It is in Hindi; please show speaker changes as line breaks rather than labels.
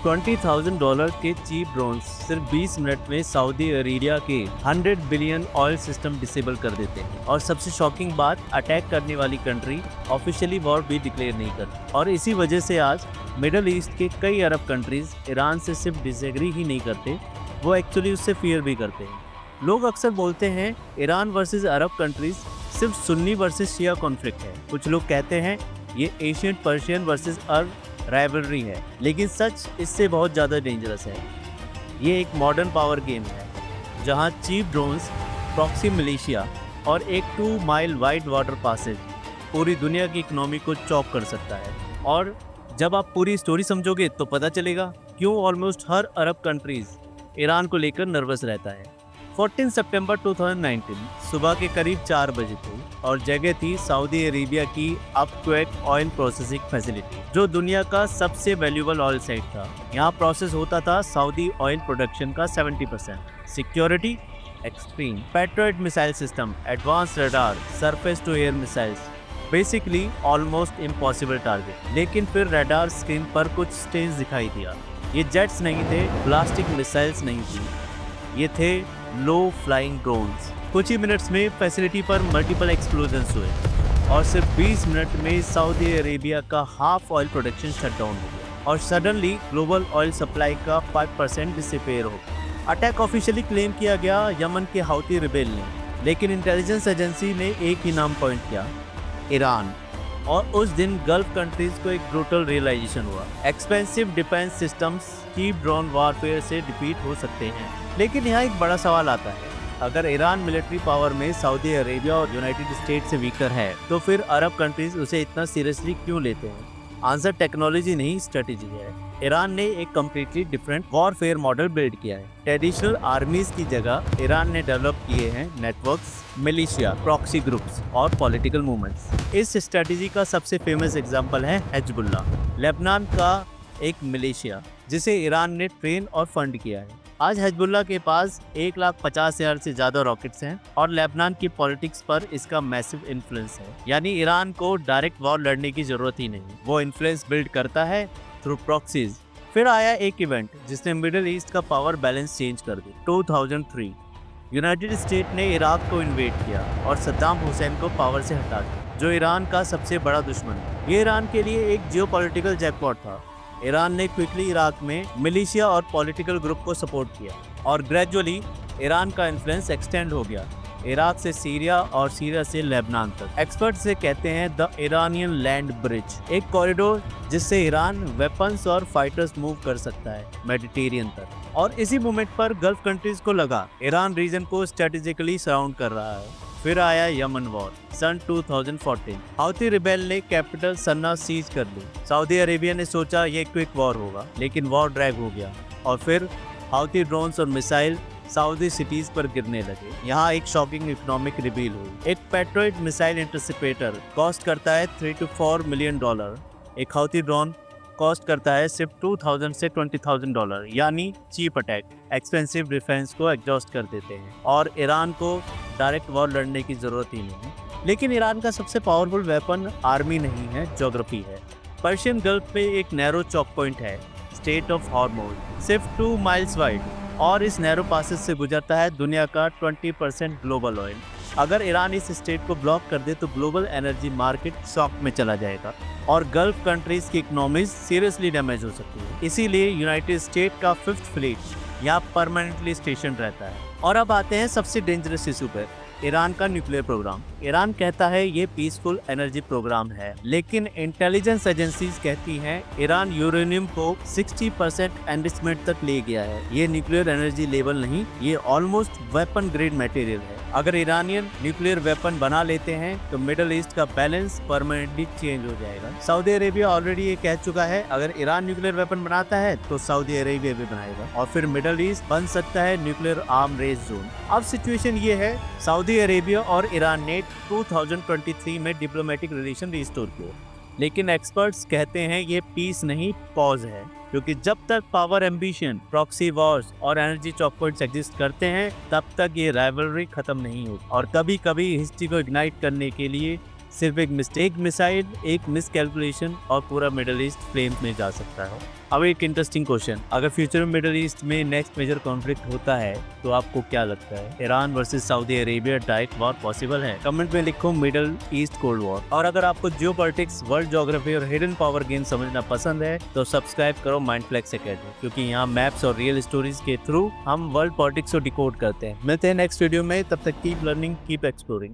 $20,000 के चीप ड्रोन्स सिर्फ 20 मिनट में सऊदी अरेबिया के 100 बिलियन ऑयल सिस्टम डिसेबल कर देते हैं। और सबसे शॉकिंग बात, अटैक करने वाली कंट्री ऑफिशियली वॉर भी डिक्लेयर नहीं करती। और इसी वजह से आज मिडल ईस्ट के कई अरब कंट्रीज ईरान से सिर्फ डिसएग्री ही नहीं करते, वो एक्चुअली उससे फियर भी करते हैं। लोग अक्सर बोलते हैं ईरान वर्सेस अरब कंट्रीज सिर्फ सुन्नी वर्सेस शिया कॉन्फ्लिक्ट है। कुछ लोग कहते हैं ये एशियन पर्शियन वर्सेस अरब राइवलरी है, लेकिन सच इससे बहुत ज़्यादा डेंजरस है। ये एक मॉडर्न पावर गेम है जहां चीप ड्रोन्स, प्रॉक्सी मिलिशिया और एक 2 माइल वाइड वाटर पासेज पूरी दुनिया की इकोनॉमी को चॉप कर सकता है। और जब आप पूरी स्टोरी समझोगे तो पता चलेगा क्यों ऑलमोस्ट हर अरब कंट्रीज ईरान को लेकर नर्वस रहता है। 14 सितंबर 2019 सुबह के करीब 4 बजे थी और जगह थी सऊदी अरेबिया की अपक्वेक ऑयल प्रोसेसिंग फैसिलिटी, जो दुनिया का सबसे वैल्यूएबल ऑयल साइट था। यहाँ प्रोसेस होता था सऊदी ऑयल प्रोडक्शन का 70%। Security extreme, patriot missile system, advance radar, surface to air missiles, basically almost impossible target. लेकिन फिर रडार स्क्रीन पर कुछ स्टेज दिखाई दिया। ये जेट्स नहीं थे, प्लास्टिक मिसाइल्स नहीं थी, ये थे लो फ्लाइंग ड्रोन्स। कुछ ही मिनट्स में फैसिलिटी पर मल्टीपल एक्सप्लोजन्स हुए और सिर्फ 20 मिनट में सऊदी अरेबिया का half oil production shut down हो गया और सडनली ग्लोबल ऑयल सप्लाई का 5% डिसअपीयर हो गया। अटैक ऑफिशियली क्लेम किया गया यमन के हाउती रिबेल ने, लेकिन इंटेलिजेंस एजेंसी ने एक ही नाम पॉइंट किया, ईरान। और उस दिन गल्फ कंट्रीज को एक ब्रूटल रियलाइजेशन हुआ, expensive defence systems cheap drone warfare से डिफीट हो सकते हैं। लेकिन यहाँ एक बड़ा सवाल आता है, अगर ईरान मिलिट्री पावर में सऊदी अरेबिया और यूनाइटेड स्टेट्स से वीकर है, तो फिर अरब कंट्रीज उसे इतना सीरियसली क्यों लेते हैं? आंसर टेक्नोलॉजी नहीं, स्ट्रेटेजी है। ईरान ने एक completely different warfare model build किया है। ट्रेडिशनल आर्मीज की जगह ईरान ने डेवलप किए हैं नेटवर्क्स, मिलिशिया, प्रॉक्सी ग्रुप्स और पॉलिटिकल मूवमेंट्स। इस स्ट्रेटेजी का सबसे फेमस एग्जांपल है हिजबुल्लाह, लेबनान का एक मिलिशिया जिसे ईरान ने ट्रेन और फंड किया है। आज हिजबुल्लाह के पास 1,50,000 से ज़्यादा रॉकेट्स हैं और लेबनान की पॉलिटिक्स पर इसका मैसिव इन्फ्लुएंस है। यानी ईरान को डायरेक्ट वॉर लड़ने की जरूरत ही नहीं, वो इन्फ्लुएंस बिल्ड करता है थ्रू प्रॉक्सीज। फिर आया एक इवेंट जिसने मिडिल ईस्ट का पावर बैलेंस चेंज कर दिया। 2003 यूनाइटेड स्टेट ने इराक को इन्वेड किया और सद्दाम हुसैन को पावर से हटा दिया, जो ईरान का सबसे बड़ा दुश्मन है। ये ईरान के लिए एक जियोपॉलिटिकल जैकपॉट था। ईरान ने क्विकली इराक में मिलिशिया और पॉलिटिकल ग्रुप को सपोर्ट किया और ग्रेजुअली ईरान का इन्फ्लुएंस एक्सटेंड हो गया, इराक से सीरिया और सीरिया से लेबनान तक। एक्सपर्ट से कहते हैं द इरानियन लैंड ब्रिज, एक कॉरिडोर जिससे ईरान वेपन्स और फाइटर्स मूव कर सकता है मेडिटेरियन तक। और इसी मोमेंट पर गल्फ कंट्रीज को लगा ईरान रीजन को स्ट्रेटेजिकली सराउंड कर रहा है। फिर आया यमन वॉर सन 2014। हाउती रिबेल ने कैपिटल सन्ना सीज कर ली। सऊदी अरेबिया ने सोचा ये क्विक वॉर होगा, लेकिन वॉर ड्रैग हो गया और फिर हाउती ड्रोन्स और मिसाइल सऊदी सिटीज पर गिरने लगे। यहाँ एक शॉकिंग इकोनॉमिक रिवील हुई। एक पैट्रियट मिसाइल इंटरसेप्टर कॉस्ट करता है $3 to $4 मिलियन। एक हाउती ड्रोन कॉस्ट करता है सिर्फ $2,000 से $20,000। यानी चीप अटैक एक्सपेंसिव डिफेंस को एग्जॉस्ट कर देते हैं और ईरान को डायरेक्ट वॉर लड़ने की जरूरत ही नहीं। लेकिन ईरान का सबसे पावरफुल वेपन आर्मी नहीं है, ज्योग्राफी है। पर्शियन गल्फ में एक नैरो चॉक पॉइंट है, स्टेट ऑफ हॉर्मोज, सिर्फ 2 माइल्स वाइड, और इस नैरो पासेज से गुजरता है दुनिया का 20% ग्लोबल ऑयल। अगर ईरान इस स्टेट को ब्लॉक कर दे तो ग्लोबल एनर्जी मार्केट शॉक में चला जाएगा और गल्फ कंट्रीज की इकोनॉमीज सीरियसली डैमेज हो सकती है। इसीलिए यूनाइटेड स्टेट का 5th फ्लीट यहाँ परमानेंटली स्टेशन रहता है। और अब आते हैं सबसे डेंजरस इशू पर, ईरान का न्यूक्लियर प्रोग्राम। ईरान कहता है ये पीसफुल एनर्जी प्रोग्राम है, लेकिन इंटेलिजेंस एजेंसीज कहती हैं ईरान यूरेनियम को 60% एनरिचमेंट तक ले गया है। ये न्यूक्लियर एनर्जी लेवल नहीं, ये ऑलमोस्ट वेपन ग्रेड मटेरियल है। अगर ईरानियन न्यूक्लियर वेपन बना लेते हैं तो मिडिल ईस्ट का बैलेंस परमानेंटली चेंज हो जाएगा। सऊदी अरेबिया ऑलरेडी ये कह चुका है अगर ईरान न्यूक्लियर वेपन बनाता है तो सऊदी अरेबिया भी बनाएगा और फिर मिडिल ईस्ट बन सकता है न्यूक्लियर आर्म रेस जोन। अब सिचुएशन ये है, सऊदी अरेबिया और ईरान ने 2023 में डिप्लोमेटिक रिलेशन रिस्टोर किए, लेकिन एक्सपर्ट्स कहते हैं ये पीस नहीं, पॉज है, क्योंकि जब तक पावर एम्बिशन, प्रॉक्सी वॉर्स और एनर्जी चॉक पॉइंट्स एग्जिस्ट करते हैं तब तक ये राइवलरी खत्म नहीं होगी। और कभी कभी हिस्ट्री को इग्नाइट करने के लिए सिर्फ एक मिस्टेक मिसाइल, एक मिस कैलकुलेशन और पूरा मिडल ईस्ट फ्लेम्स में जा सकता है। अब एक इंटरेस्टिंग क्वेश्चन, अगर फ्यूचर में मिडल ईस्ट में नेक्स्ट मेजर कॉन्फ्लिक्ट होता है तो आपको क्या लगता है? Iran versus Saudi Arabia direct war possible है? कमेंट में लिखो मिडल ईस्ट कोल्ड वॉर। और अगर आपको जियोपॉलिटिक्स, वर्ल्ड ज्योग्राफी और हिडन पावर गेम समझना पसंद है तो सब्सक्राइब करो माइंडफ्लेक्स एकेडमी, क्योंकि यहाँ मैप्स और रियल स्टोरीज के थ्रू हम वर्ल्ड पॉलिटिक्स को डिकोड करते हैं। मिलते हैं नेक्स्ट वीडियो में, तब तक कीप लर्निंग, कीप एक्सप्लोरिंग।